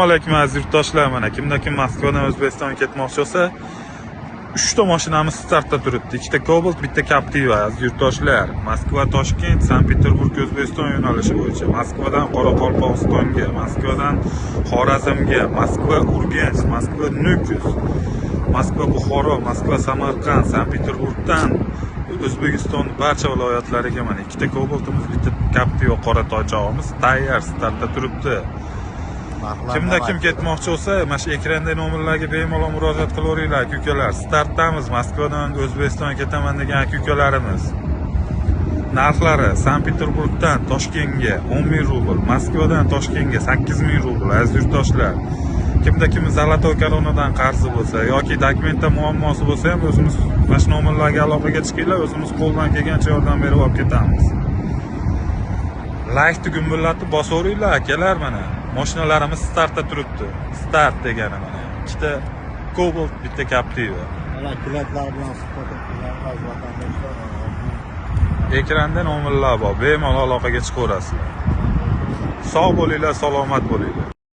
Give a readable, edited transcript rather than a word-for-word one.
Alaykum aziz yurtdoshlar, mana kimda kim Moskvadan O'zbekistonga ketmoqchi bo'lsa, 3 ta mashinamiz startda turibdi. 2 ta Cobalt, 1 ta Captiva aziz yurtdoshlar. Moskva, Toshkent, Sankt-Peterburg, O'zbekiston yo'nalishi bo'yicha. Moskvadan Qoraqalpog'istonga, Moskvadan Xorazmga, Moskva, Urganch, Moskva, Nukus, Moskva, Buxoro, Moskva, Samarqand, Sankt-Peterburgdan O'zbekistonning barcha viloyatlariga mana 2 ta Cobaltimiz, 1 ta Captiva qora toychog'imiz tayyor startda turibdi. Kimda kim ketmoqchi bo'lsa, mana shu ekranda nomerlarga bemalol murojaat qilaveringlar aka-ukalar. Startdamiz. Moskvadan O'zbekistonga ketaman degan aka-ukalarimiz. Narxlari Sankt-Peterburgdan Toshkentga 10,000 rubl, Moskvadan Toshkentga 8,000 rubl aziz yurtdoshlar. Kimda kim Zolotoy koronadan qarzi bo'lsa yoki dokumentda muammosi bo'lsa ham o'zimiz mana shu nomerlarga aloqaga chiqinglar, o'zimiz qo'ldan kelgancha yordam berib olib ketamiz. Like tugunbillatni bosaveringlar akalar mana. Mashinalarimiz startda turibdi. Start degani mana. 2 ta Cobalt, 1 ta Captiva. Mana klientlar bilan suhbat qilgan Ekranda nomerlar bor. Bemalol aloqaga chiqaverasizlar. Sog' bo'linglar, salomat bo'linglar.